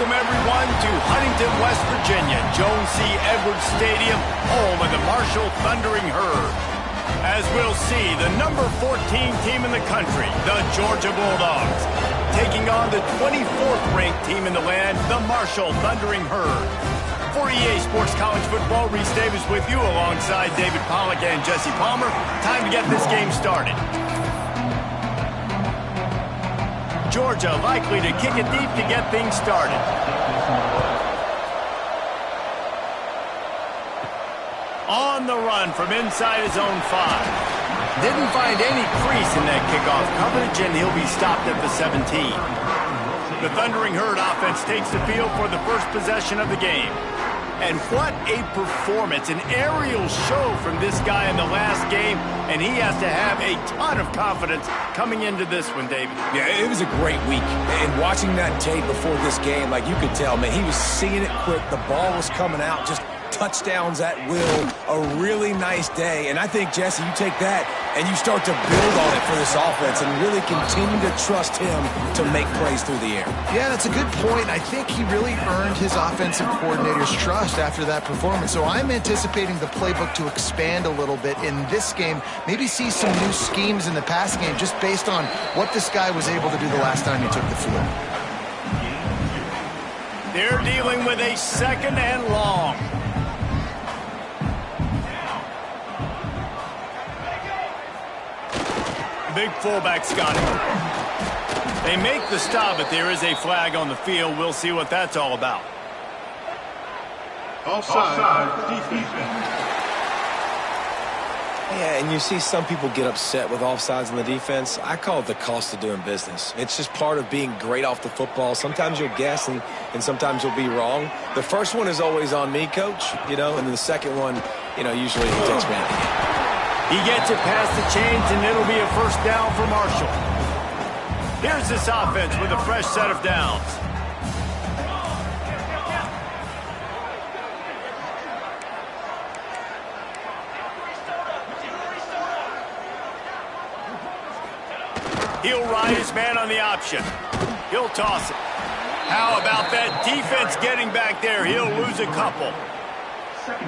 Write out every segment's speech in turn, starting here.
Welcome, everyone, to Huntington, West Virginia, Jones C. Edwards Stadium, home of the Marshall Thundering Herd. As we'll see, the number 14 team in the country, the Georgia Bulldogs, taking on the 24th-ranked team in the land, the Marshall Thundering Herd. For EA Sports College Football, Reese Davis with you alongside David Pollack and Jesse Palmer. Time to get this game started. Georgia likely to kick it deep to get things started. On the run from inside his own 5. Didn't find any crease in that kickoff coverage, and he'll be stopped at the 17. The Thundering Herd offense takes the field for the first possession of the game. And what a performance, an aerial show from this guy in the last game, and he has to have a ton of confidence coming into this one, David. Yeah, it was a great week. And watching that tape before this game, like you could tell, man, he was seeing it quick. The ball was coming out, just touchdowns at will. A really nice day. And I think, Jesse, you take that and you start to build on it for this offense and really continue to trust him to make plays through the air. Yeah, that's a good point. I think he really earned his offensive coordinator's trust after that performance. So I'm anticipating the playbook to expand a little bit in this game. Maybe see some new schemes in the passing game just based on what this guy was able to do the last time he took the field. They're dealing with a 2nd and long. Big fullback, Scotty. They make the stop, but there is a flag on the field. We'll see what that's all about. Offside, defense. Yeah, and you see some people get upset with offsides in the defense. I call it the cost of doing business. It's just part of being great off the football. Sometimes you'll guess and sometimes you'll be wrong. The first one is always on me, coach, and then the second one, usually he takes me out of the game. He gets it past the chains, and it'll be a first down for Marshall. Here's this offense with a fresh set of downs. He'll ride his man on the option. He'll toss it. How about that defense getting back there? He'll lose a couple.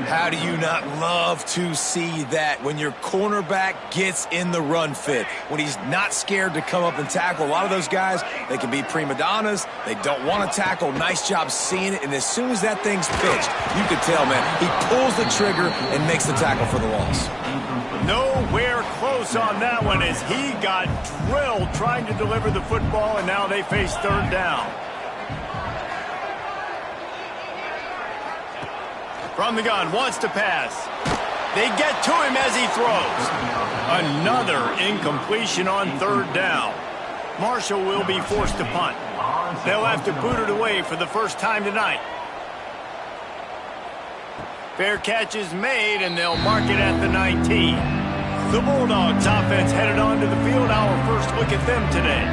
How do you not love to see that when your cornerback gets in the run fit, when he's not scared to come up and tackle? A lot of those guys, they can be prima donnas. They don't want to tackle. Nice job seeing it. And as soon as that thing's pitched, you can tell, man, he pulls the trigger and makes the tackle for the loss. Nowhere close on that one as he got drilled trying to deliver the football, and now they face 3rd down. From the gun, wants to pass. They get to him as he throws. Another incompletion on 3rd down. Marshall will be forced to punt. They'll have to boot it away for the first time tonight. Fair catch is made, and they'll mark it at the 19. The Bulldogs offense headed onto the field. Our first look at them today.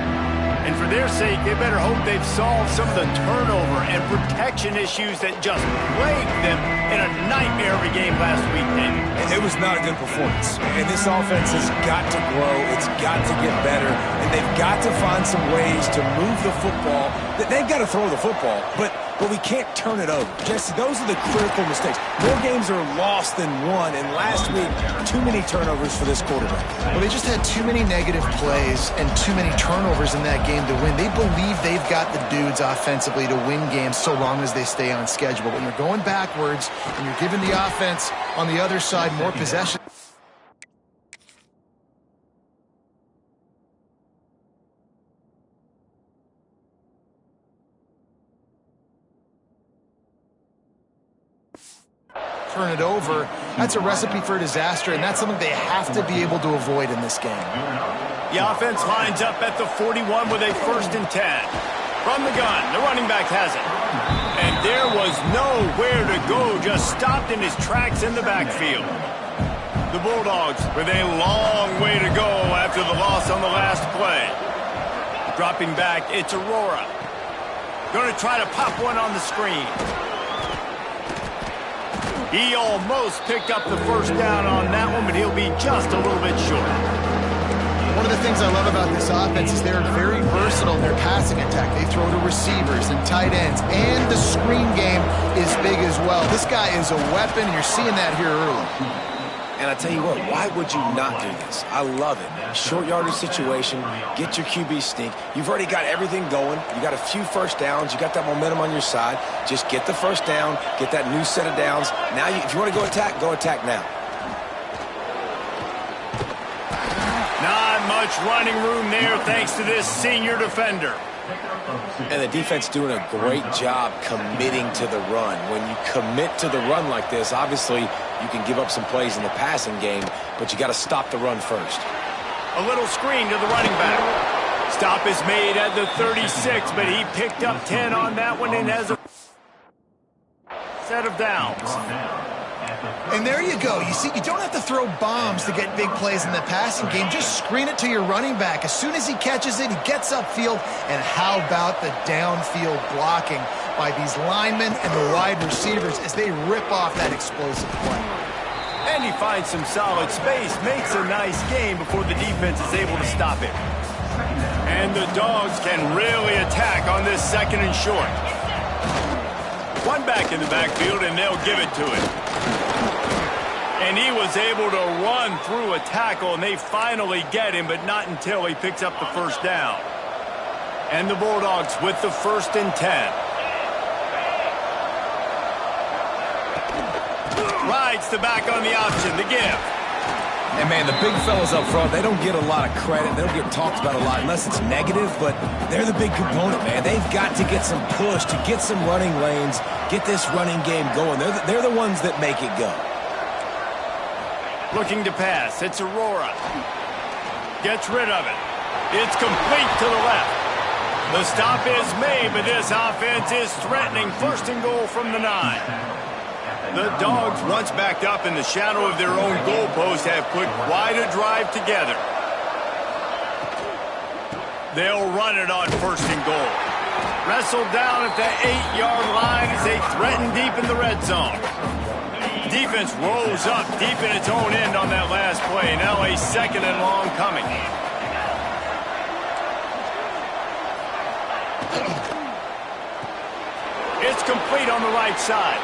And for their sake, they better hope they've solved some of the turnover and protection issues that just plagued them in a nightmare of a game last week, David. It was not a good performance. And this offense has got to grow. It's got to get better. And they've got to find some ways to move the football. They've got to throw the football, but we can't turn it over. Jesse, those are the critical mistakes. More games are lost than won, and last week, too many turnovers for this quarterback. Well, they just had too many negative plays and too many turnovers in that game to win. They believe they've got the dudes offensively to win games so long as they stay on schedule. But when you're going backwards and you're giving the offense on the other side more possession, turn it over, that's a recipe for disaster, and that's something they have to be able to avoid in this game. The offense lines up at the 41 with a 1st and 10. From the gun, the running back has it. And there was nowhere to go, just stopped in his tracks in the backfield. The Bulldogs with a long way to go after the loss on the last play. Dropping back, it's Aurora. Going to try to pop one on the screen. He almost picked up the first down on that one, but he'll be just a little bit short. one of the things I love about this offense is they're very versatile in their passing attack. They throw to receivers and tight ends, and the screen game is big as well. This guy is a weapon, and you're seeing that here early. And I tell you what, why would you not do this? I love it. Short yardage situation, get your QB sneak. You've already got everything going. You got a few first downs. You got that momentum on your side. Just get the first down, get that new set of downs. Now, if you want to go attack now. Not much running room there thanks to this senior defender. And the defense doing a great job committing to the run. When you commit to the run like this, obviously you can give up some plays in the passing game, but you got to stop the run first. A little screen to the running back. Stop is made at the 36, but he picked up 10 on that one and has a set of downs. And there you go. You see, you don't have to throw bombs to get big plays in the passing game. Just screen it to your running back. As soon as he catches it, he gets upfield. And how about the downfield blocking by these linemen and the wide receivers as they rip off that explosive play. And he finds some solid space, makes a nice game before the defense is able to stop him. And the Dogs can really attack on this second and short. One back in the backfield, and they'll give it to him. And he was able to run through a tackle, and they finally get him, but not until he picks up the first down. And the Bulldogs with the 1st and 10. Rides the back on the option, the give. And, man, the big fellas up front, they don't get a lot of credit. They don't get talked about a lot unless it's negative, but they're the big component, man. They've got to get some push, to get some running lanes, get this running game going. They're the ones that make it go. Looking to pass. It's Aurora. Gets rid of it. It's complete to the left. The stop is made, but this offense is threatening. 1st and goal from the 9. The Dogs, once backed up in the shadow of their own goalpost, have put quite a drive together. They'll run it on 1st and goal. Wrestled down at the 8-yard line as they threaten deep in the red zone. Defense rose up deep in its own end on that last play. Now a 2nd and long coming. It's complete on the right side.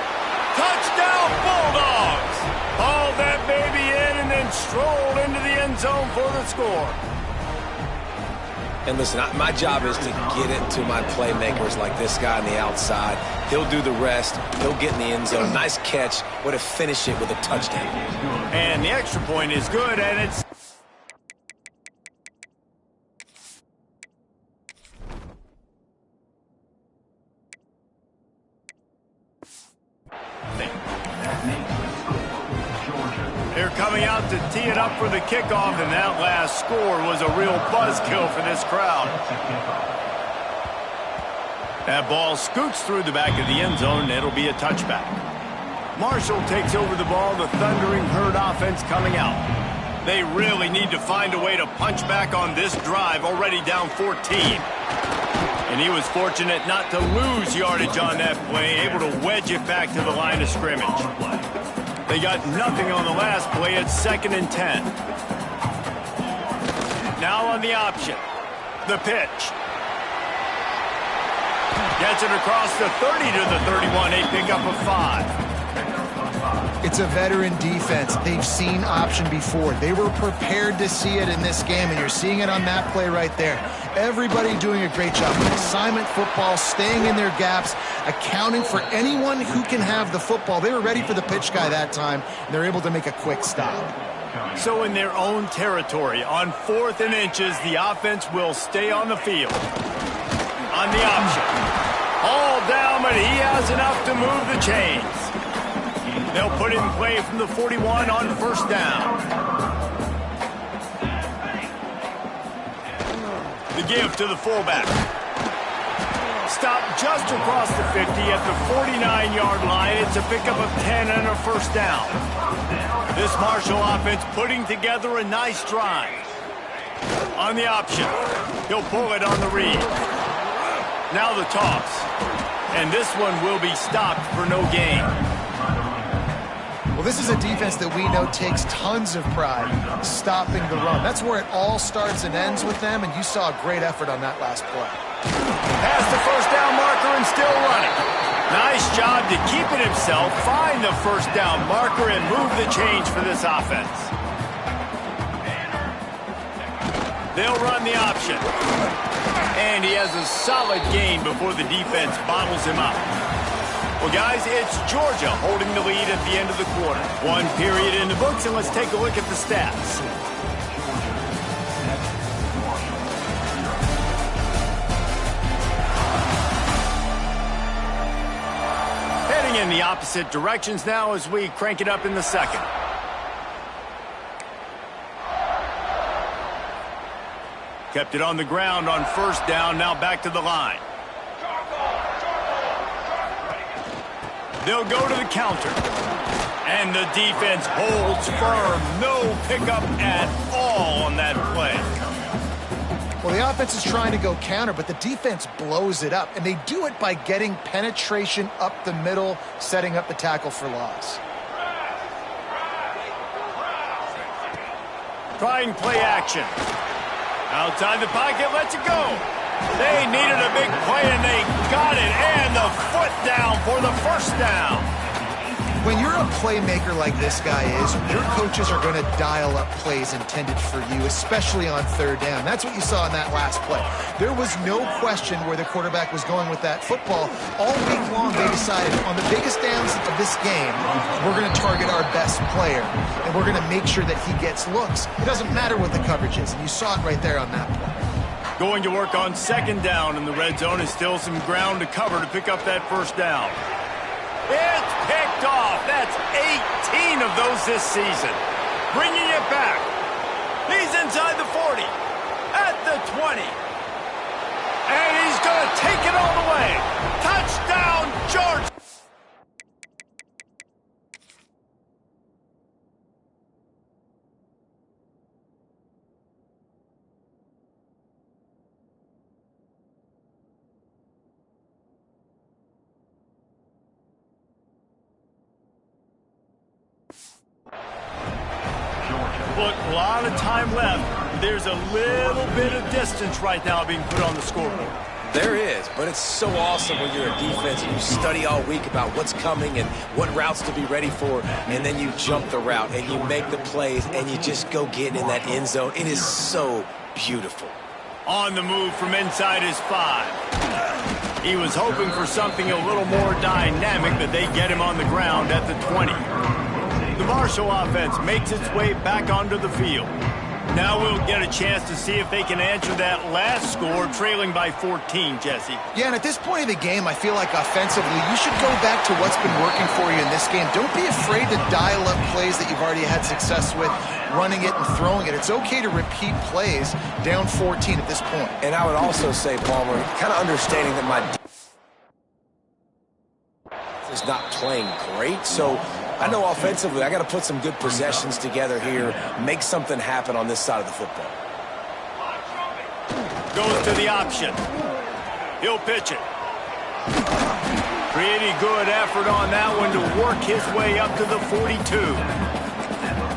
Touchdown, Bulldogs! Hauled that baby in and then strolled into the end zone for the score. And listen, my job is to get it to my playmakers like this guy on the outside. He'll do the rest. He'll get in the end zone. Nice catch. Way to finish it with a touchdown. And the extra point is good, and it's... They're coming out to tee it up for the kickoff, and that last score was a real buzzkill for this crowd. That ball scoots through the back of the end zone, and it'll be a touchback. Marshall takes over the ball, the Thundering Herd offense coming out. They really need to find a way to punch back on this drive, already down 14. And he was fortunate not to lose yardage on that play, able to wedge it back to the line of scrimmage. They got nothing on the last play. It's 2nd and 10. Now on the option. The pitch. Gets it across the 30 to the 31. A pickup of 5. It's a veteran defense. They've seen option before. They were prepared to see it in this game, and you're seeing it on that play right there. Everybody doing a great job with assignment football, staying in their gaps, accounting for anyone who can have the football. They were ready for the pitch guy that time, and they're able to make a quick stop. So in their own territory, on 4th and inches, the offense will stay on the field. On the option. All down, but he has enough to move the chains. They'll put in play from the 41 on 1st down. The give to the fullback. Stop just across the 50 at the 49-yard line. It's a pickup of 10 and a 1st down. This Marshall offense putting together a nice drive. On the option. He'll pull it on the read. Now the toss. And this one will be stopped for no gain. Well, this is a defense that we know takes tons of pride stopping the run. That's where it all starts and ends with them, and you saw a great effort on that last play. Past the first down marker and still running. Nice job to keep it himself, find the first down marker, and move the change for this offense. They'll run the option. And he has a solid gain before the defense bottles him up. Well, guys, it's Georgia holding the lead at the end of the quarter. One period in the books, and let's take a look at the stats. Heading in the opposite directions now as we crank it up in the second. Kept it on the ground on first down, now back to the line. They'll go to the counter. And the defense holds firm. No pickup at all on that play. Well, the offense is trying to go counter, but the defense blows it up. And they do it by getting penetration up the middle, setting up the tackle for loss. Trying play action. Outside the pocket, lets it go. They needed a big play, and they got it. And the foot down for the first down. When you're a playmaker like this guy is, your coaches are going to dial up plays intended for you, especially on third down. That's what you saw in that last play. There was no question where the quarterback was going with that football. All week long, they decided on the biggest downs of this game, we're going to target our best player, and we're going to make sure that he gets looks. It doesn't matter what the coverage is, and you saw it right there on that play. Going to work on second down in the red zone, and still some ground to cover to pick up that first down. It's picked off. That's 18 of those this season. Bringing it back. He's inside the 40. At the 20. And he's going to take it all the way. Touchdown, Georgia. Look, a lot of time left. There's a little bit of distance right now being put on the scoreboard. There is, but it's so awesome when you're a defense and you study all week about what's coming and what routes to be ready for, and then you jump the route and you make the plays and you just go get in that end zone. It is so beautiful. On the move from inside his 5. He was hoping for something a little more dynamic, but they get him on the ground at the 20. The Marshall offense makes its way back onto the field. Now we'll get a chance to see if they can answer that last score, trailing by 14, Jesse. Yeah, and at this point of the game, I feel like offensively, you should go back to what's been working for you in this game. Don't be afraid to dial up plays that you've already had success with, running it and throwing it. It's okay to repeat plays down 14 at this point. And I would also say, Palmer, kind of understanding that my is not playing great, so I know offensively I got to put some good possessions together here, make something happen on this side of the football. Goes to the option. He'll pitch it. Pretty good effort on that one to work his way up to the 42.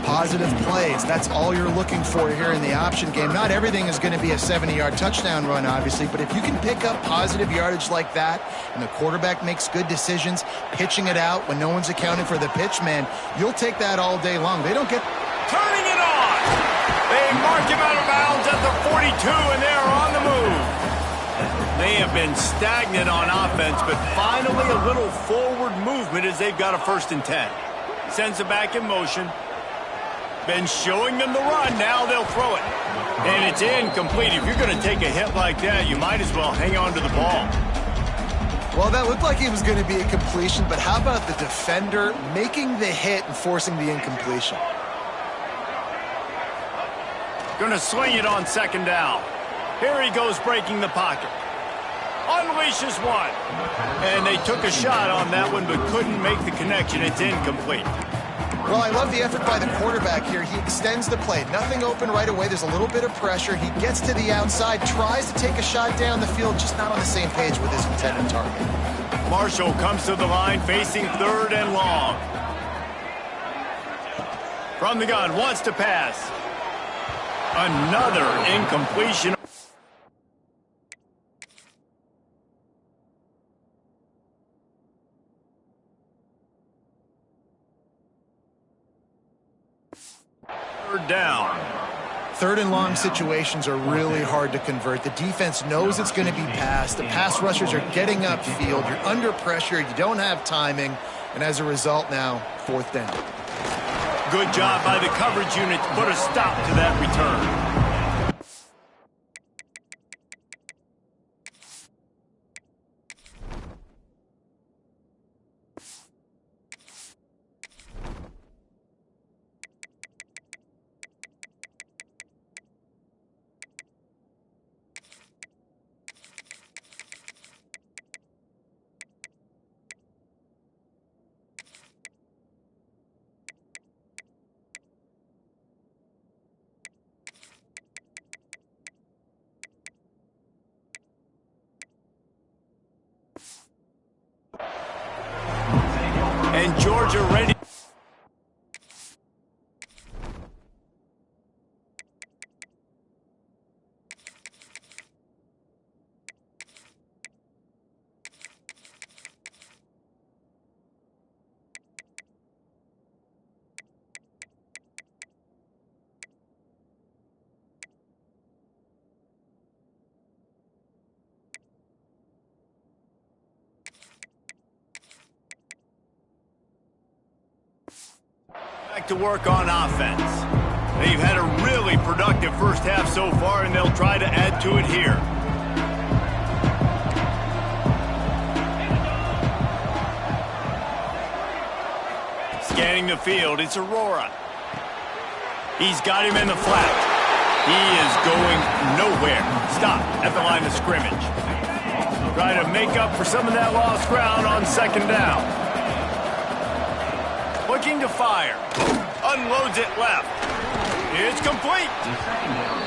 Positive plays, that's all you're looking for here in the option game. Not everything is going to be a 70-yard touchdown run, obviously, but if you can pick up positive yardage like that and the quarterback makes good decisions, pitching it out when no one's accounting for the pitch, man, you'll take that all day long. They don't get... Turning it on! They mark him out of bounds at the 42, and they're on the move. They have been stagnant on offense, but finally a little forward movement as they've got a 1st and 10. Sends it back in motion. Been showing them the run, now they'll throw it. And it's incomplete. If you're going to take a hit like that, you might as well hang on to the ball. Well, that looked like it was going to be a completion, but how about the defender making the hit and forcing the incompletion? Going to swing it on 2nd down. Here he goes breaking the pocket. Unleashes one. And they took a shot on that one, but couldn't make the connection. It's incomplete. Well, I love the effort by the quarterback here. He extends the play. Nothing open right away. There's a little bit of pressure. He gets to the outside, tries to take a shot down the field, just not on the same page with his intended target. Marshall comes to the line facing 3rd and long. From the gun, wants to pass. Another incompletion. Third down. Third and long situations are really hard to convert. The defense knows it's going to be passed. The pass rushers are getting upfield. You're under pressure. You don't have timing. And as a result now, fourth down. Good job by the coverage unit to put a stop to that return. And Georgia ready. Back to work on offense. They've had a really productive first half so far, and they'll try to add to it here. Scanning the field, it's Aurora. He's got him in the flat. He is going nowhere. Stop at the line of scrimmage. Try to make up for some of that lost ground on second down. Looking to fire. Unloads it left. It's complete.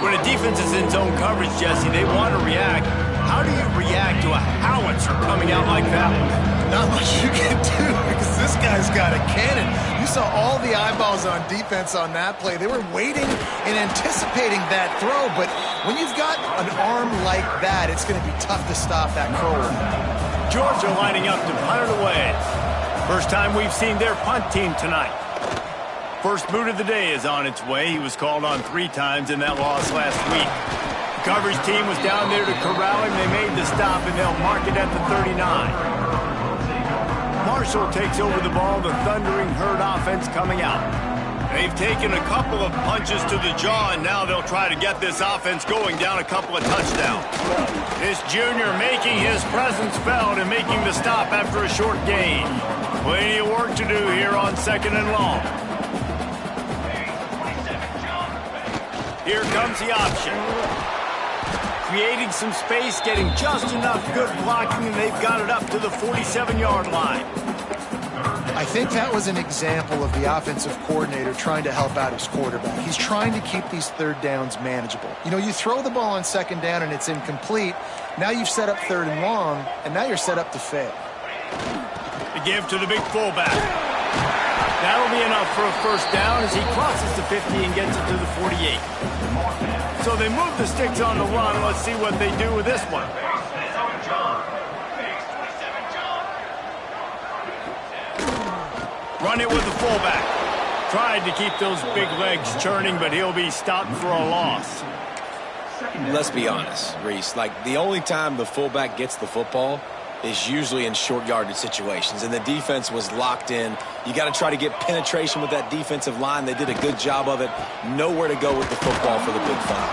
When a defense is in zone coverage, Jesse, they want to react. How do you react to a howitzer coming out like that? Not much you can do because this guy's got a cannon. You saw all the eyeballs on defense on that play. They were waiting and anticipating that throw, but when you've got an arm like that, it's going to be tough to stop that curl. Georgia lining up to punt it away. First time we've seen their punt team tonight. First boot of the day is on its way. He was called on 3 times in that loss last week. The coverage team was down there to corral him. They made the stop, and they'll mark it at the 39. Marshall takes over the ball. The Thundering Herd offense coming out. They've taken a couple of punches to the jaw, and now they'll try to get this offense going down a couple of touchdowns. This junior making his presence felt and making the stop after a short gain. Plenty of work to do here on second and long. Here comes the option. Creating some space, getting just enough good blocking, and they've got it up to the 47-yard line. I think that was an example of the offensive coordinator trying to help out his quarterback. He's trying to keep these third downs manageable. You know, you throw the ball on second down and it's incomplete. Now you've set up third and long, and now you're set up to fail. The give to the big fullback. That'll be enough for a first down as he crosses the 50 and gets it to the 48. So they move the sticks on the run. Let's see what they do with this one. Run it with the fullback. Tried to keep those big legs churning, but he'll be stopped for a loss. Let's be honest, Reese. Like, the only time the fullback gets the football is usually in short yardage situations, and the defense was locked in. You got to try to get penetration with that defensive line. They did a good job of it. Nowhere to go with the football for the big fella.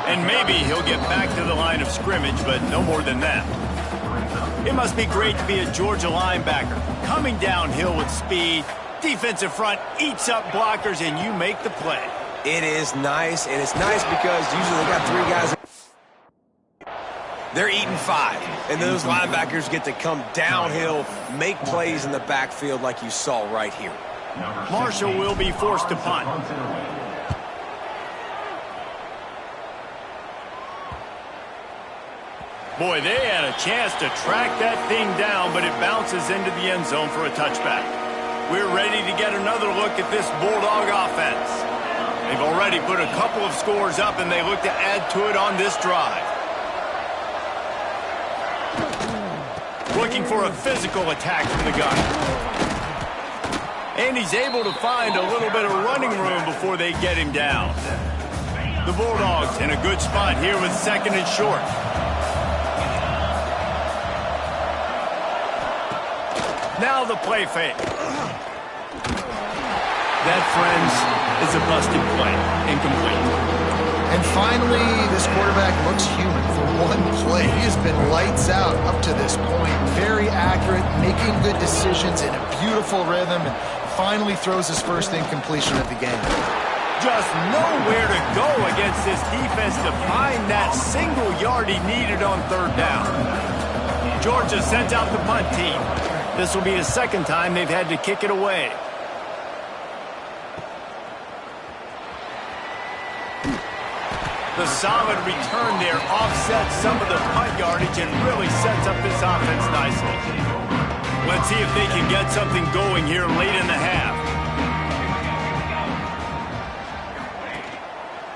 And maybe he'll get back to the line of scrimmage, but no more than that. It must be great to be a Georgia linebacker. Coming downhill with speed, defensive front eats up blockers, and you make the play. It is nice, and it's nice because usually they got 3 guys. They're eating 5, and those linebackers get to come downhill, make plays in the backfield like you saw right here. Marshall will be forced to punt. Boy, they had a chance to track that thing down, but it bounces into the end zone for a touchback. We're ready to get another look at this Bulldog offense. They've already put a couple of scores up, and they look to add to it on this drive. Looking for a physical attack from the gun. And he's able to find a little bit of running room before they get him down. The Bulldogs in a good spot here with 2nd and short. Now the play fake. That, friends, is a busted play. Incomplete. And finally, this quarterback looks human for one play. He has been lights out up to this point. Very accurate, making good decisions in a beautiful rhythm, and finally throws his first incompletion of the game. Just nowhere to go against this defense to find that single yard he needed on 3rd down. Georgia sends out the punt team. This will be the 2nd time they've had to kick it away. The solid return there offsets some of the punt yardage and really sets up this offense nicely. Let's see if they can get something going here late in the half.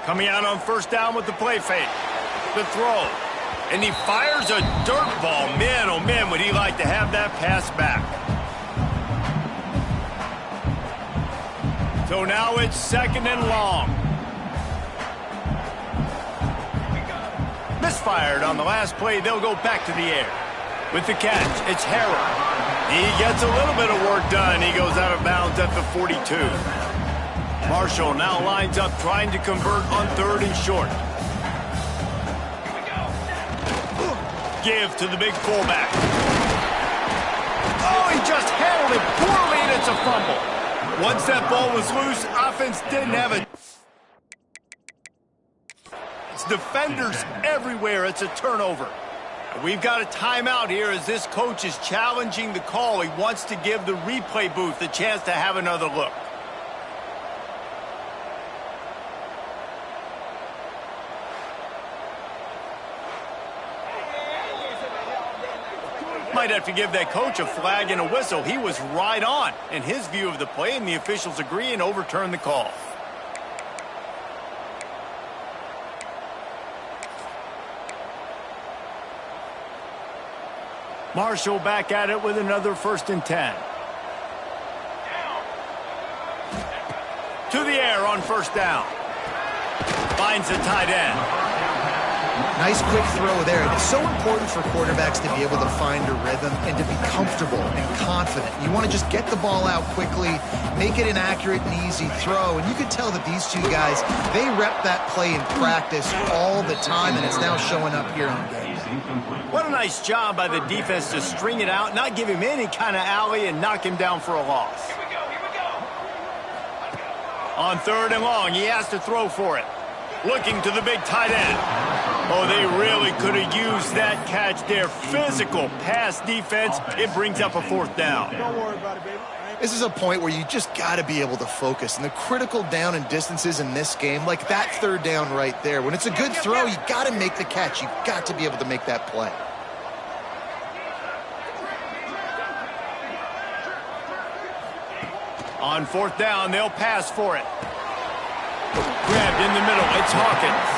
Coming out on 1st down with the play fake. The throw. And he fires a dirt ball. Man, oh man, would he like to have that pass back. So now it's 2nd and long. Misfired on the last play. They'll go back to the air. With the catch, it's Harrell. He gets a little bit of work done. He goes out of bounds at the 42. Marshall now lines up trying to convert on 3rd and short. Give to the big fullback. Oh, he just handled it poorly, and it's a fumble. Once that ball was loose, offense didn't have it. It's defenders everywhere. It's a turnover. We've got a timeout here as this coach is challenging the call. He wants to give the replay booth a chance to have another look. Might have to give that coach a flag and a whistle. He was right on in his view of the play, and the officials agree and overturn the call. Marshall back at it with another 1st and 10. To the air on 1st down. Finds the tight end. Nice quick throw there. And it's so important for quarterbacks to be able to find a rhythm and to be comfortable and confident. You want to just get the ball out quickly, make it an accurate and easy throw. And you could tell that these two guys, they rep that play in practice all the time, and it's now showing up here in game. What a nice job by the defense to string it out, not give him any kind of alley, and knock him down for a loss. Here we go. On 3rd and long, he has to throw for it. Looking to the big tight end. Oh, they really could have used that catch there. Physical pass defense. It brings up a 4th down. Don't worry about it, baby. This is a point where you just got to be able to focus. And the critical down and distances in this game, like that 3rd down right there, when it's a good throw, you got to make the catch. You got to be able to make that play. On 4th down, they'll pass for it. Grabbed in the middle. It's Hawkins.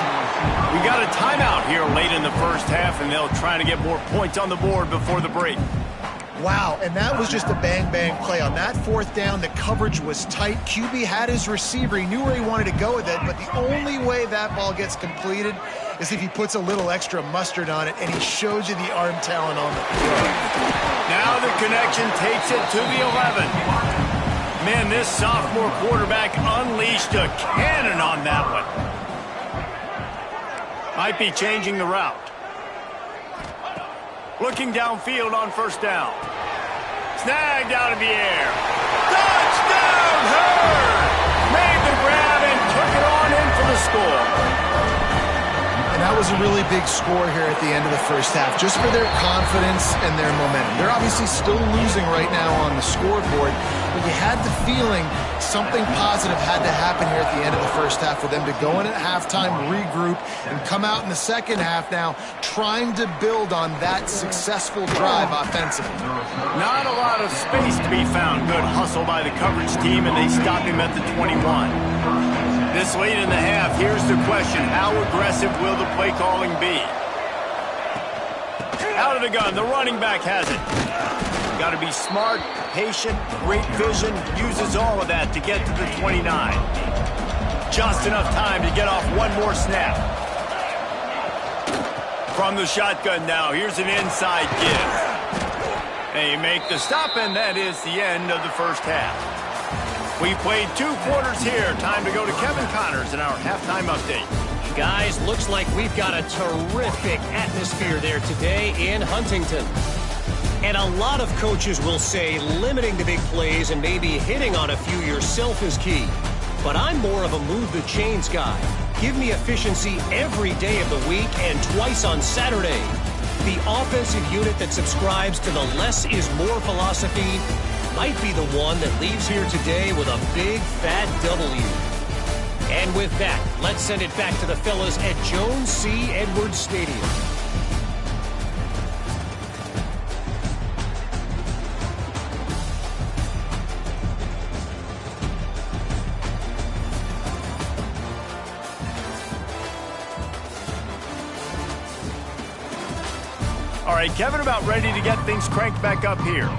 We got a timeout here late in the 1st half, and they'll try to get more points on the board before the break. Wow, and that was just a bang-bang play. On that 4th down, the coverage was tight. QB had his receiver. He knew where he wanted to go with it, but the only way that ball gets completed is if he puts a little extra mustard on it, and he shows you the arm talent on the throw. Now the connection takes it to the 11. Man, this sophomore quarterback unleashed a cannon on that one. Might be changing the route. Looking downfield on 1st down. Snagged out of the air. Touchdown, Hurd! Made the grab and took it on in for the score. And that was a really big score here at the end of the first half, just for their confidence and their momentum. They're obviously still losing right now on the scoreboard, but you had the feeling something positive had to happen here at the end of the first half for them to go in at halftime, regroup, and come out in the second half now trying to build on that successful drive offensively. Not a lot of space to be found. Good hustle by the coverage team, and they stop him at the 21. This late in the half, here's the question. How aggressive will the play calling be? Out of the gun, the running back has it. Got to be smart, patient, great vision, uses all of that to get to the 29. Just enough time to get off one more snap. From the shotgun now, here's an inside give. They make the stop, and that is the end of the first half. We played 2 quarters here. Time to go to Kevin Connors in our halftime update. Guys, looks like we've got a terrific atmosphere there today in Huntington. And a lot of coaches will say limiting the big plays and maybe hitting on a few yourself is key. But I'm more of a move the chains guy. Give me efficiency every day of the week and twice on Saturday. The offensive unit that subscribes to the less is more philosophy might be the one that leaves here today with a big fat W. And with that, let's send it back to the fellas at Jones C. Edwards Stadium. All right, Kevin, about ready to get things cranked back up here.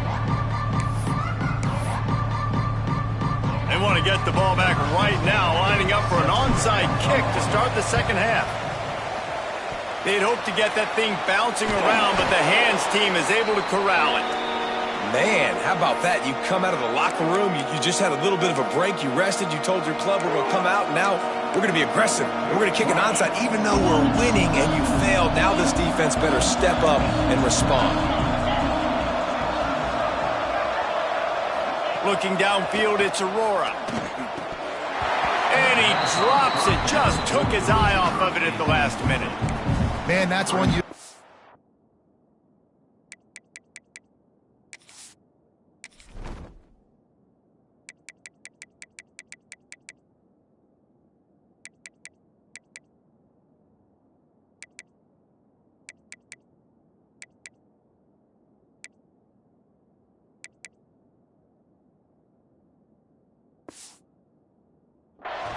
They want to get the ball back right now, lining up for an onside kick to start the second half. They'd hope to get that thing bouncing around, but the hands team is able to corral it. Man, how about that? You come out of the locker room, you just had a little bit of a break, you rested, you told your club we're going to come out, and now we're going to be aggressive. We're going to kick an onside, even though we're winning and you failed. Now this defense better step up and respond. Looking downfield, it's Aurora. And he drops it. Just took his eye off of it at the last minute. Man, that's one you...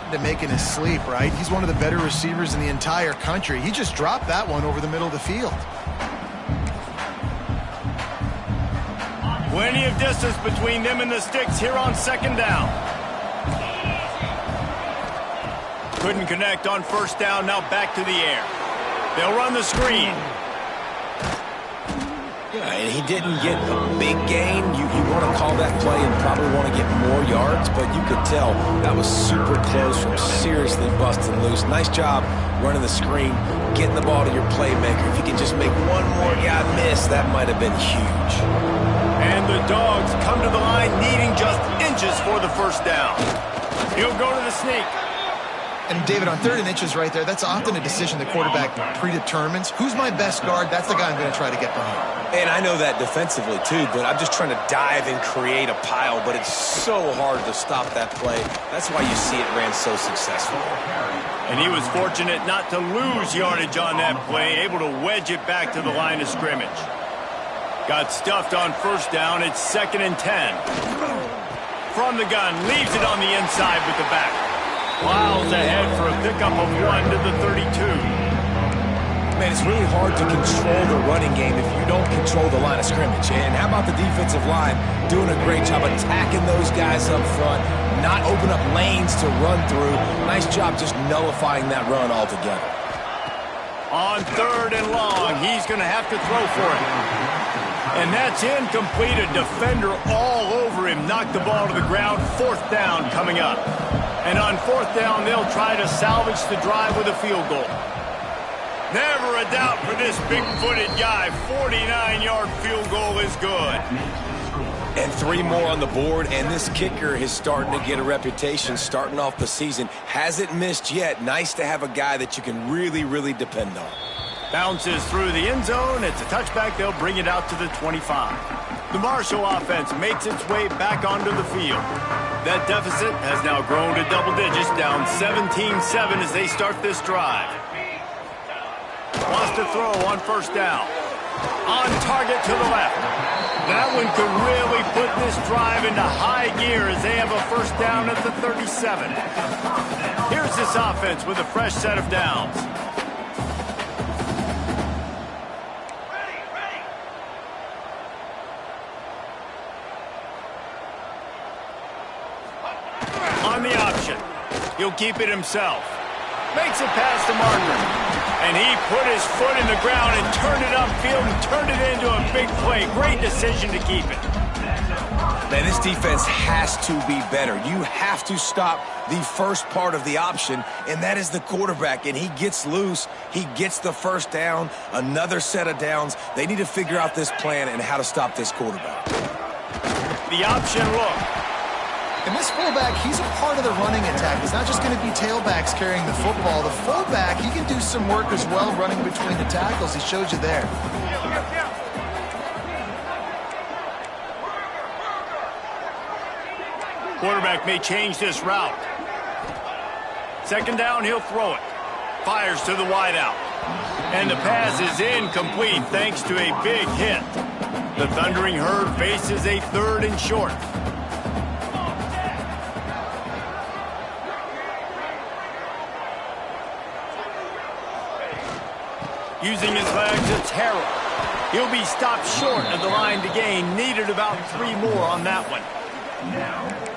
to making his sleep, right? He's one of the better receivers in the entire country. He just dropped that one over the middle of the field. Plenty of distance between them and the sticks here on second down. Couldn't connect on first down, now back to the air. They'll run the screen. And he didn't get a big gain. You want to call that play and probably want to get more yards, but you could tell that was super close from seriously busting loose. Nice job running the screen, getting the ball to your playmaker. If you can just make one more guy miss, that might have been huge. And the Dogs come to the line needing just inches for the first down. He'll go to the sneak. And David, on 3rd and inches right there, that's often a decision the quarterback predetermines. Who's my best guard? That's the guy I'm going to try to get behind. And I know that defensively too, but I'm just trying to dive and create a pile, but it's so hard to stop that play. That's why you see it ran so successful. And he was fortunate not to lose yardage on that play, able to wedge it back to the line of scrimmage. Got stuffed on first down. It's 2nd and 10. From the gun, leaves it on the inside with the back. Miles ahead for a pickup of 1 to the 32. Man, it's really hard to control the running game if you don't control the line of scrimmage. And how about the defensive line doing a great job attacking those guys up front, not open up lanes to run through. Nice job just nullifying that run altogether. On 3rd and long, he's going to have to throw for it. And that's incomplete. A defender all over him. Knocked the ball to the ground. 4th down coming up. And on 4th down, they'll try to salvage the drive with a field goal. Never a doubt for this big-footed guy. 49-yard field goal is good. And 3 more on the board, and this kicker is starting to get a reputation starting off the season. Hasn't missed yet. Nice to have a guy that you can really, really depend on. Bounces through the end zone. It's a touchback. They'll bring it out to the 25. The Marshall offense makes its way back onto the field. That deficit has now grown to double digits, down 17-7 as they start this drive. Wants to throw on first down. On target to the left. That one could really put this drive into high gear as they have a first down at the 37. Here's this offense with a fresh set of downs. On the option. He'll keep it himself. Makes it past the marker. And he put his foot in the ground and turned it upfield and turned it into a big play. Great decision to keep it. Man, this defense has to be better. You have to stop the first part of the option, and that is the quarterback. And he gets loose. He gets the first down, another set of downs. They need to figure out this plan and how to stop this quarterback. The option look. And this fullback, he's a part of the running attack. It's not just going to be tailbacks carrying the football. The fullback, he can do some work as well running between the tackles. He showed you there. Quarterback may change this route. Second down, he'll throw it. Fires to the wideout. And the pass is incomplete thanks to a big hit. The Thundering Herd faces a 3rd and short. Using his legs, it's Harrell. He'll be stopped short of the line to gain. Needed about 3 more on that one.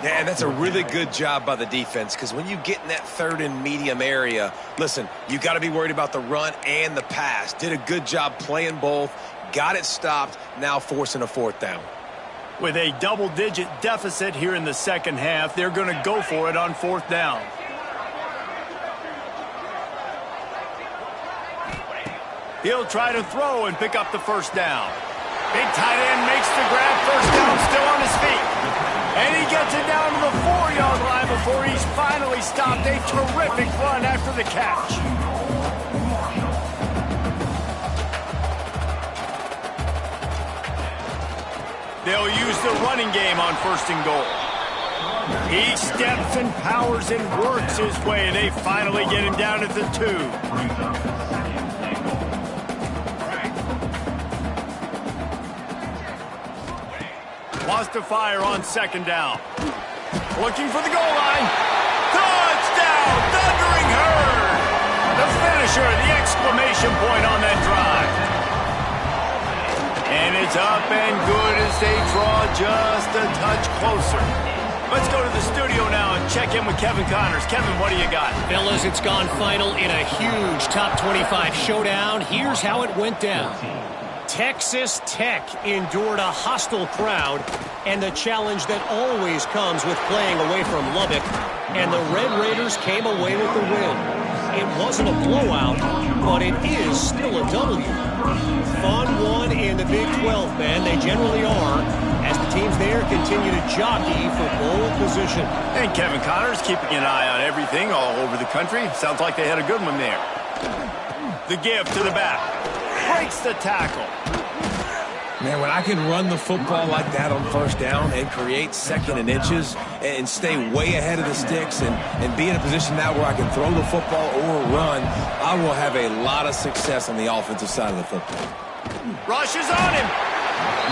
Yeah, and that's a really good job by the defense, because when you get in that 3rd and medium area, listen, you got to be worried about the run and the pass. Did a good job playing both, got it stopped, now forcing a 4th down. With a double-digit deficit here in the second half, they're going to go for it on 4th down. He'll try to throw and pick up the first down. Big tight end makes the grab. First down, still on his feet. And he gets it down to the 4-yard line before he's finally stopped. A terrific run after the catch. They'll use the running game on 1st and goal. He steps and powers and works his way. They finally get him down at the 2. Wants to fire on 2nd down. Looking for the goal line. Touchdown, Thundering Herd! The finisher, the exclamation point on that drive. And it's up and good as they draw just a touch closer. Let's go to the studio now and check in with Kevin Connors. Kevin, what do you got? Fellas, it's gone final in a huge top 25 showdown. Here's how it went down. Texas Tech endured a hostile crowd and the challenge that always comes with playing away from Lubbock, and the Red Raiders came away with the win. It wasn't a blowout, but it is still a W. Fun one in the Big 12, man. They generally are, as the teams there continue to jockey for bowl position. And Kevin Connors keeping an eye on everything all over the country. Sounds like they had a good one there. The give to the back. Breaks the tackle. Man, when I can run the football like that on 1st down and create 2nd and inches and stay way ahead of the sticks and be in a position now where I can throw the football or run, I will have a lot of success on the offensive side of the football. Rushes on him.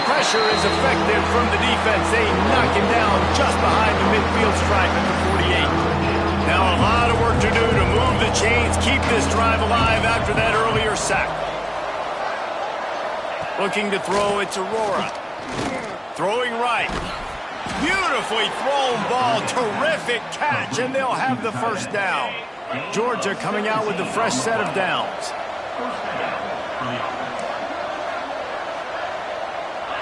Pressure is effective from the defense. They knock him down just behind the midfield stripe at the 48. Now a lot of work to do to move the chains, keep this drive alive after that earlier sack. Looking to throw, it's Aurora. Throwing right. Beautifully thrown ball. Terrific catch, and they'll have the first down. Georgia coming out with the fresh set of downs.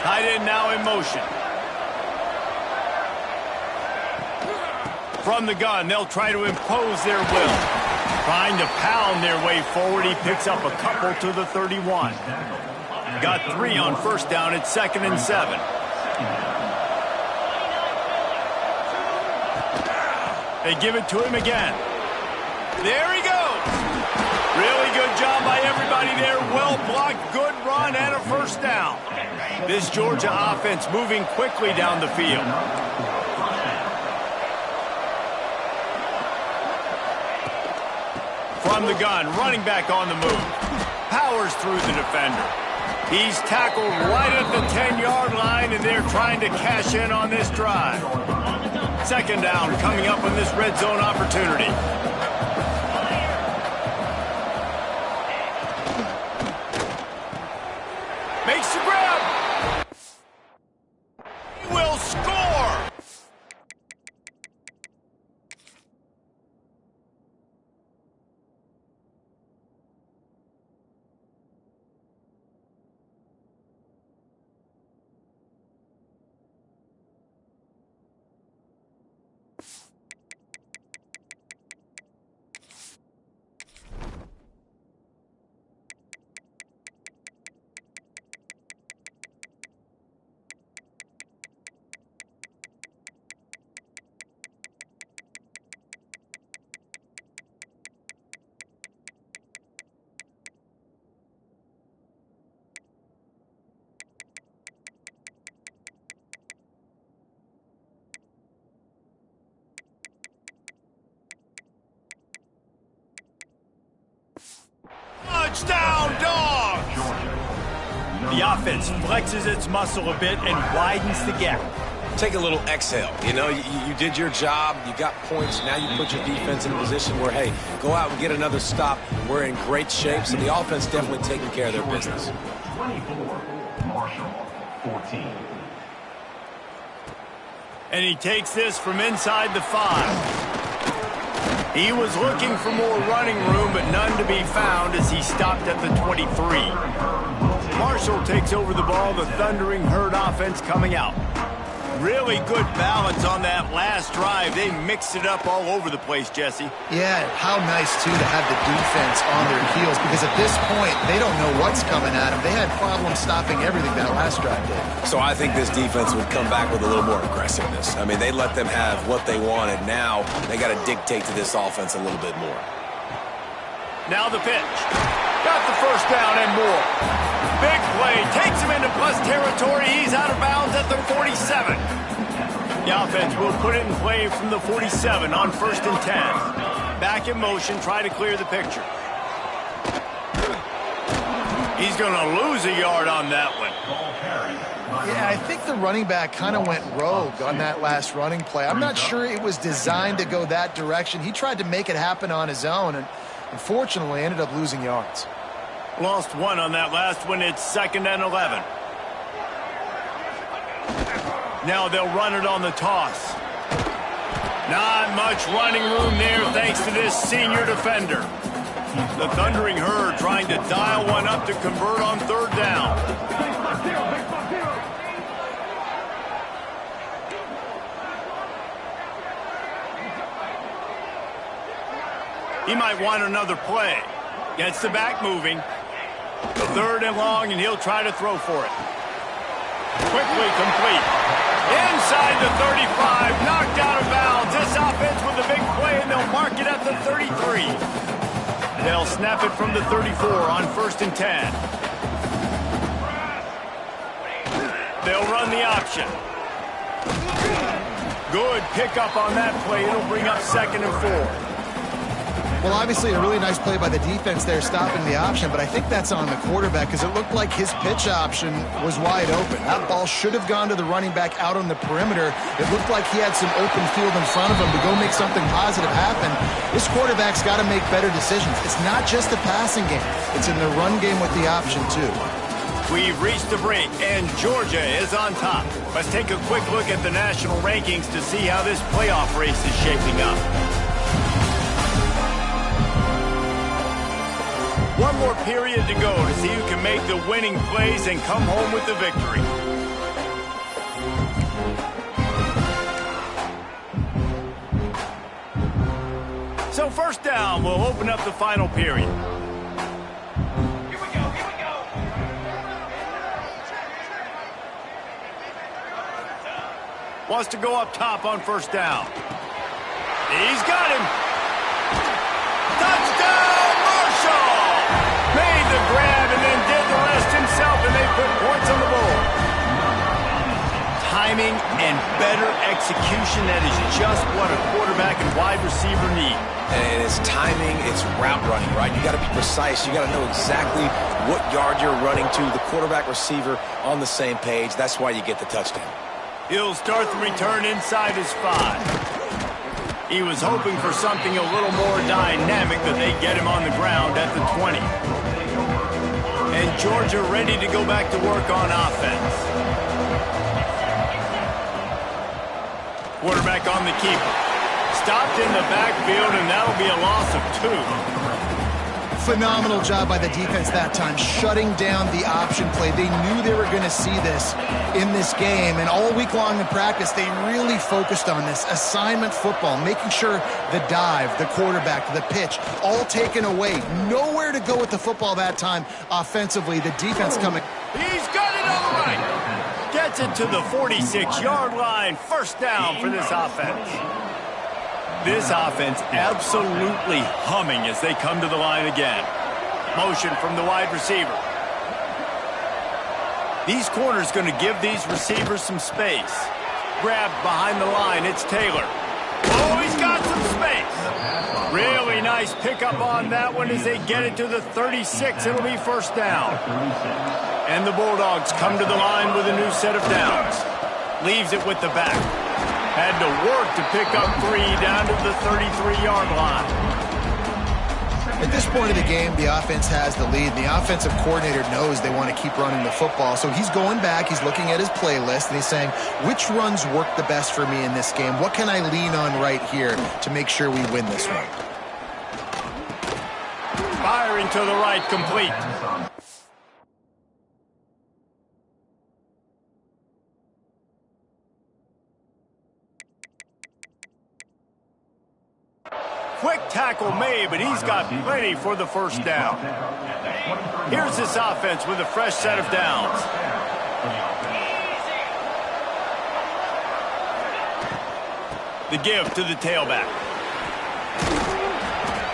Tight end now in motion. From the gun, they'll try to impose their will. Trying to pound their way forward, he picks up a couple to the 31. Got 3 on first down at 2nd and 7. They give it to him again. There he goes. Really good job by everybody there. Well blocked, good run, and a first down. This Georgia offense moving quickly down the field. From the gun, running back on the move. Powers through the defender. He's tackled right at the 10-yard line, and they're trying to cash in on this drive. 2nd down coming up on this red zone opportunity. Makes the grab. Will score. Touchdown, Dawgs! The offense flexes its muscle a bit and widens the gap. Take a little exhale. You know, you did your job. You got points. Now you put your defense in a position where, hey, go out and get another stop. We're in great shape. So the offense definitely taking care of their business. 24, Marshall, 14. And he takes this from inside the 5. He was looking for more running room, but none to be found as he stopped at the 23. Marshall takes over the ball, the Thundering Herd offense coming out. Really good balance on that last drive. They mixed it up all over the place, Jesse. Yeah, how nice, too, to have the defense on their heels, because at this point, they don't know what's coming at them. They had problems stopping everything that last drive did. So I think this defense would come back with a little more aggressiveness. I mean, they let them have what they wanted. Now they got to dictate to this offense a little bit more. Now the pitch. Got the first down and more. Big play. Takes him into plus territory. He's out of bounds at the 47. The offense will put it in play from the 47 on 1st and 10. Back in motion. Try to clear the picture. He's going to lose a yard on that one. Yeah, I think the running back kind of went rogue on that last running play. I'm not sure it was designed to go that direction. He tried to make it happen on his own, and unfortunately ended up losing yards. Lost 1 on that last one. It's 2nd and 11. Now they'll run it on the toss. Not much running room there thanks to this senior defender. The Thundering Herd trying to dial one up to convert on 3rd down. He might want another play. Gets the back moving. The 3rd and long, and he'll try to throw for it. Quickly complete. Inside the 35, knocked out of bounds. This offense with a big play, and they'll mark it at the 33. They'll snap it from the 34 on 1st and 10. They'll run the option. Good pickup on that play. It'll bring up 2nd and 4. Well, obviously a really nice play by the defense there stopping the option, but I think that's on the quarterback because it looked like his pitch option was wide open. That ball should have gone to the running back out on the perimeter. It looked like he had some open field in front of him to go make something positive happen. This quarterback's got to make better decisions. It's not just the passing game. It's in the run game with the option, too. We've reached the break, and Georgia is on top. Let's take a quick look at the national rankings to see how this playoff race is shaping up. One more period to go to see who can make the winning plays and come home with the victory. So So first down will open up the final period. Here we go. Wants to go up top on first down. He's got him. Touchdown, Marshall! Made the grab and then did the rest himself, and they put points on the board. Timing and better execution, that is just what a quarterback and wide receiver need. And it's timing, it's route running, right? You got to be precise. You got to know exactly what yard you're running to. The quarterback receiver on the same page. That's why you get the touchdown. He'll start the return inside his 5. He was hoping for something a little more dynamic, that they get him on the ground at the 20. And Georgia ready to go back to work on offense. Quarterback on the keeper. Stopped in the backfield, and that'll be a loss of 2. Phenomenal job by the defense that time, shutting down the option play. They knew they were going to see this in this game, and all week long in practice, they really focused on this assignment football, making sure the dive, the quarterback, the pitch, all taken away. Nowhere to go with the football that time offensively. The defense coming. He's got it on the right. Gets it to the 46-yard line. First down for this offense. This offense absolutely humming as they come to the line again. Motion from the wide receiver. These corners going to give these receivers some space. Grabbed behind the line, it's Taylor. Oh, he's got some space. Really nice pickup on that one as they get it to the 36. It'll be first down. And the Bulldogs come to the line with a new set of downs. Leaves it with the back. Had to work to pick up 3 down to the 33-yard line. At this point of the game, the offense has the lead. The offensive coordinator knows they want to keep running the football. So he's going back, he's looking at his playlist, and he's saying, which runs work the best for me in this game? What can I lean on right here to make sure we win this one? Firing to the right, complete. Quick tackle made, but he's got plenty for the first down. Here's this offense with a fresh set of downs. The give to the tailback.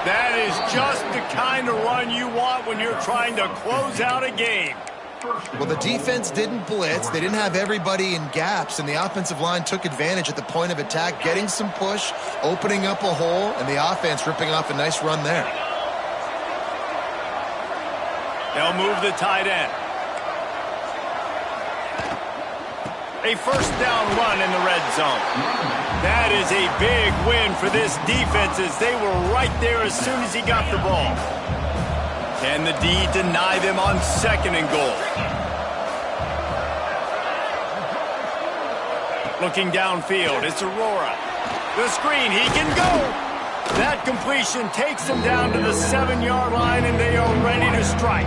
That is just the kind of run you want when you're trying to close out a game. Well, the defense didn't blitz. They didn't have everybody in gaps, and the offensive line took advantage at the point of attack, getting some push, opening up a hole, and the offense ripping off a nice run there. They'll move the tight end. A first down run in the red zone. That is a big win for this defense as they were right there as soon as he got the ball. Can the D deny them on second and goal? Looking downfield, it's Aurora. The screen, he can go. That completion takes them down to the 7-yard line, and they are ready to strike.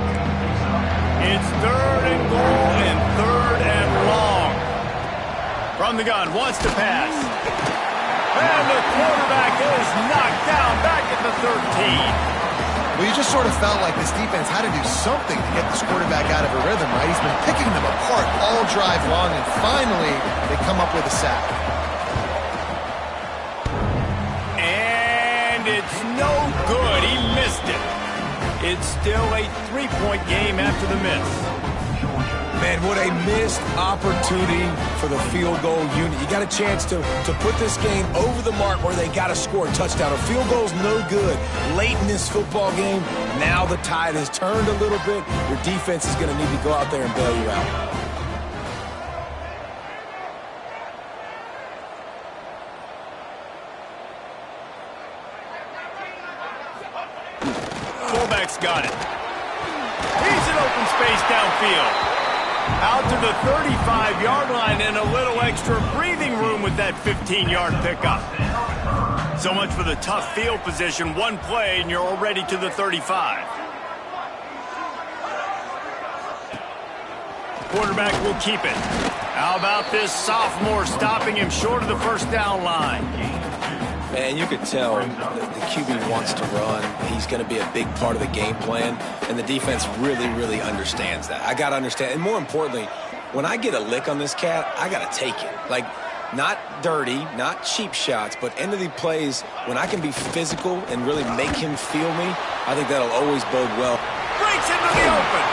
It's third and goal and third and long. From the gun, wants to pass. And the quarterback is knocked down back at the 13. Well, you just sort of felt like this defense had to do something to get this quarterback out of a rhythm, right? He's been picking them apart all drive long, and finally they come up with a sack. And it's no good. He missed it. It's still a 3-point game after the miss. Man, what a missed opportunity for the field goal unit. You got a chance to put this game over the mark where they got to score a touchdown. A field goal's no good late in this football game. Now the tide has turned a little bit. Your defense is going to need to go out there and bail you out. Fullback's got it. He's in open space downfield. Out to the 35-yard line and a little extra breathing room with that 15-yard pickup. So much for the tough field position. One play and you're already to the 35. Quarterback will keep it. How about this sophomore stopping him short of the first down line? Man, you could tell the QB wants to run. He's going to be a big part of the game plan, and the defense really, really understands that. I got to understand, and more importantly, when I get a lick on this cat, I got to take it. Like, not dirty, not cheap shots, but end of the plays, when I can be physical and really make him feel me, I think that'll always bode well. Breaks into the open.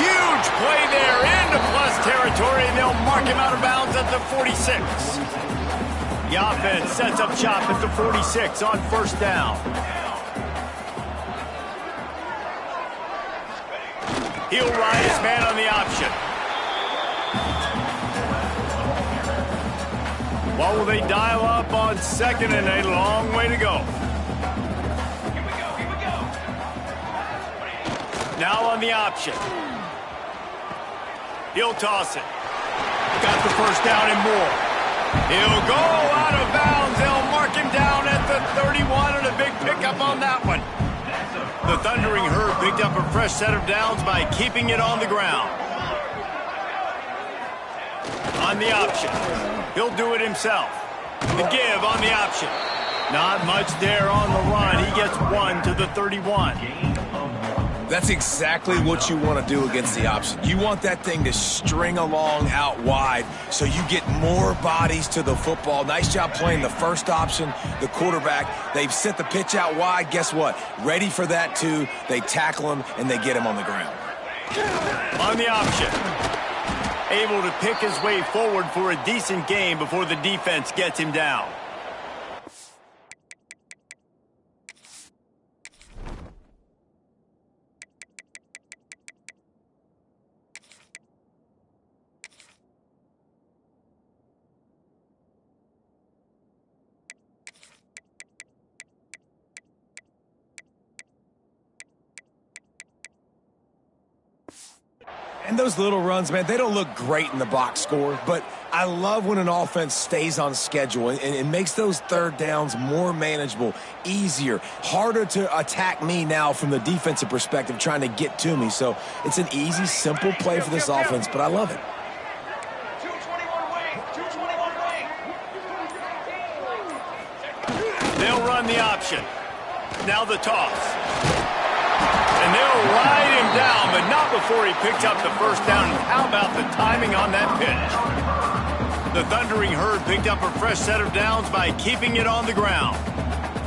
Huge play there into plus territory, and they'll mark him out of bounds at the 46. The offense sets up shop at the 46 on first down. He'll ride his man on the option. What will they dial up on second and a long way to go? Here we go. Now on the option. He'll toss it. Got the first down and more. He'll go out of bounds. They'll mark him down at the 31 and a big pickup on that one. The Thundering Herd picked up a fresh set of downs by keeping it on the ground. On the option. He'll do it himself. The give on the option. Not much there on the run. He gets one to the 31. That's exactly what you want to do against the option. You want that thing to string along out wide so you get more bodies to the football. Nice job playing the first option, the quarterback. They've sent the pitch out wide. Guess what? Ready for that too. They tackle him and they get him on the ground. On the option. Able to pick his way forward for a decent game before the defense gets him down. And those little runs, man, they don't look great in the box score, but I love when an offense stays on schedule and makes those third downs more manageable, easier, harder to attack me now from the defensive perspective trying to get to me. So it's an easy, simple play for this offense, but I love it. 221 wing. 221 wing. They'll run the option. Now the toss. And they'll ride him down, but not before he picked up the first down. And how about the timing on that pitch? The Thundering Herd picked up a fresh set of downs by keeping it on the ground.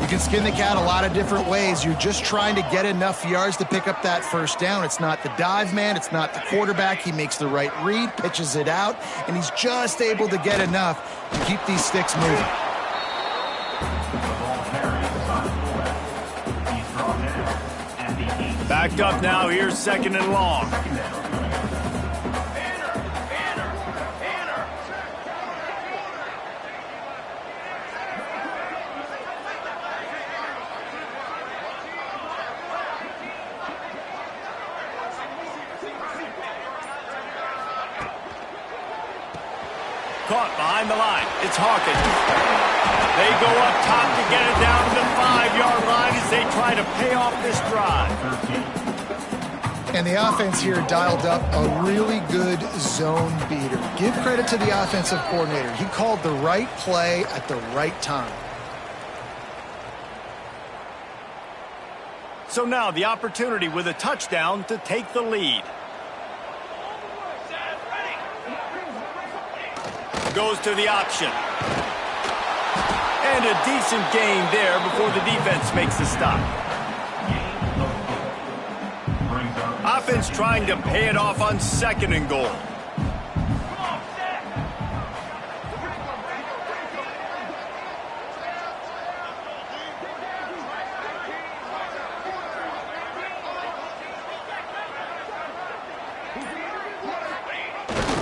You can skin the cat a lot of different ways. You're just trying to get enough yards to pick up that first down. It's not the dive man. It's not the quarterback. He makes the right read, pitches it out, and he's just able to get enough to keep these sticks moving. Backed up now, here's second and long. Caught behind the line. It's Hawkins. They go up top to get it down to the 5-yard line as they try to pay off this drive. And the offense here dialed up a really good zone beater. Give credit to the offensive coordinator. He called the right play at the right time. So now the opportunity with a touchdown to take the lead. Goes to the option. And a decent gain there before the defense makes the stop. Offense trying to pay it off on second and goal.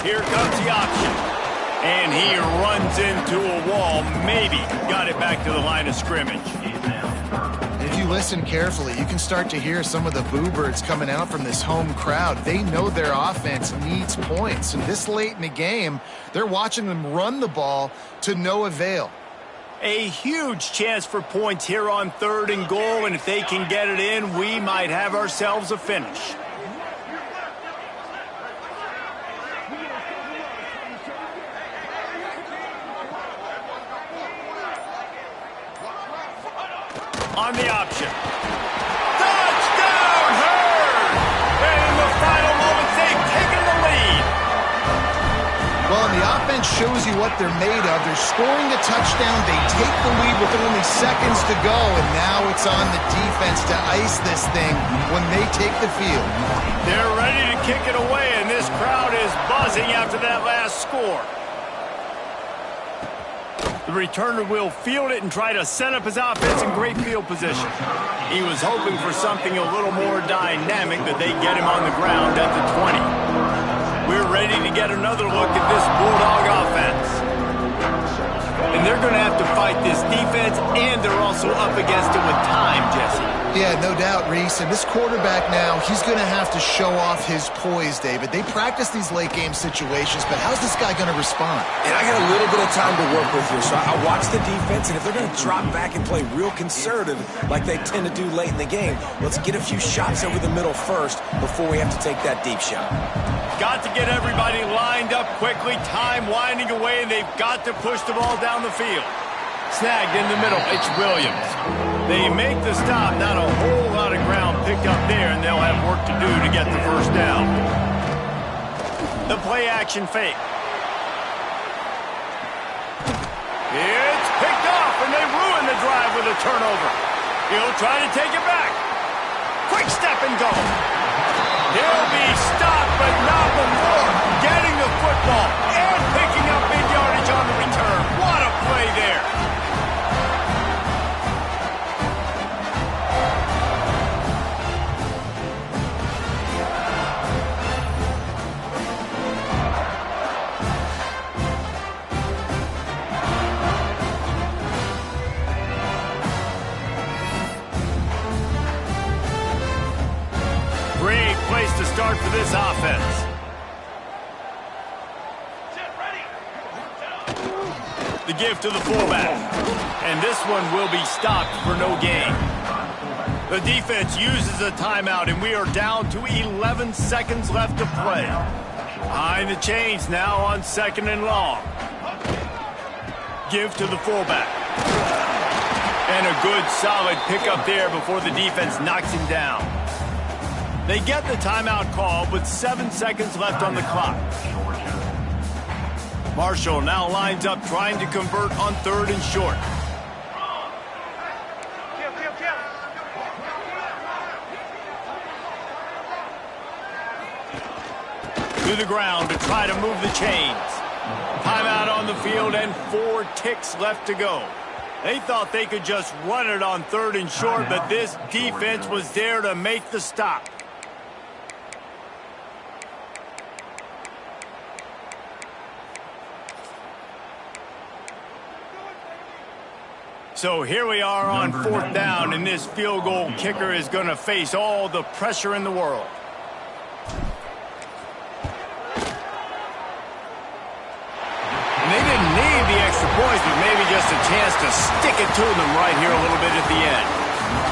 Here comes the option. And he runs into a wall. Maybe got it back to the line of scrimmage. If you listen carefully, you can start to hear some of the boo birds coming out from this home crowd. They know their offense needs points. And this late in the game, they're watching them run the ball to no avail. A huge chance for points here on third and goal. And if they can get it in, we might have ourselves a finish. on the option. Touchdown, Herd! And in the final moments, they've taken the lead. Well, and the offense shows you what they're made of. They're scoring a touchdown. They take the lead with only seconds to go, and now it's on the defense to ice this thing when they take the field. They're ready to kick it away, and this crowd is buzzing after that last score. The returner will field it and try to set up his offense in great field position. He was hoping for something a little more dynamic, that they get him on the ground at the 20. We're ready to get another look at this Bulldog offense. And they're going to have to fight this defense, and they're also up against it with time, Jesse. Yeah, no doubt, Reese. And this quarterback now, he's going to have to show off his poise, David. They practice these late-game situations, but how's this guy going to respond? And I got a little bit of time to work with here, so I watch the defense, and if they're going to drop back and play real conservative like they tend to do late in the game, let's get a few shots over the middle first before we have to take that deep shot. Got to get everybody lined up quickly, time winding away, and they've got to push the ball down the field. Snagged in the middle, it's Williams. They make the stop, not a whole lot of ground picked up there, and they'll have work to do to get the first down. The play-action fake. It's picked off, and they ruin the drive with a turnover. He'll try to take it back. Quick step and go. He'll be stopped, but not before getting the football and picking up big yardage on the return. What a play there. Great place to start for this offense. The give to the fullback. And this one will be stopped for no gain. The defense uses a timeout, and we are down to 11 seconds left to play. Behind the chains now on 2nd and long. Give to the fullback. And a good solid pickup there before the defense knocks him down. They get the timeout call with 7 seconds left on the clock. Marshall now lines up trying to convert on 3rd and short. To the ground to try to move the chains. Timeout on the field and 4 ticks left to go. They thought they could just run it on 3rd and short, but this defense was there to make the stop. So here we are on 4th down, and this field goal kicker is going to face all the pressure in the world. And they didn't need the extra points, but maybe just a chance to stick it to them right here a little bit at the end.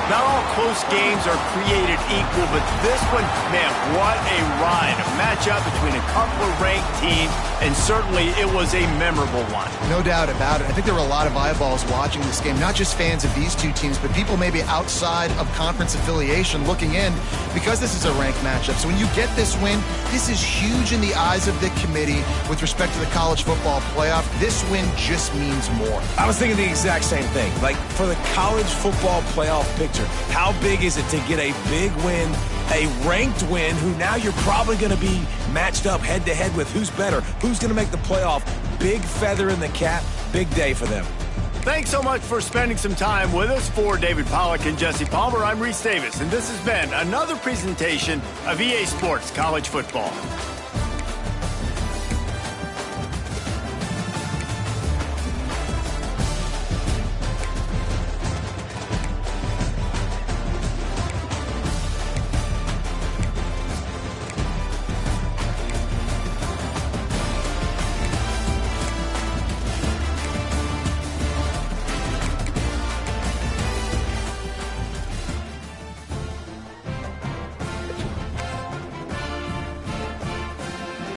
Not all close games are created equal, but this one, man, what a ride. A matchup between a couple of ranked teams, and certainly it was a memorable one. No doubt about it. I think there were a lot of eyeballs watching this game, not just fans of these two teams, but people maybe outside of conference affiliation looking in, because this is a ranked matchup. So when you get this win, this is huge in the eyes of the committee with respect to the college football playoff. This win just means more. I was thinking the exact same thing. Like, for the college football playoff picture, how big is it to get a big win, a ranked win, who now you're probably going to be matched up head-to-head with who's better, who's going to make the playoff. Big feather in the cap, big day for them. Thanks so much for spending some time with us. For David Pollack and Jesse Palmer, I'm Reese Davis, and this has been another presentation of EA Sports College Football.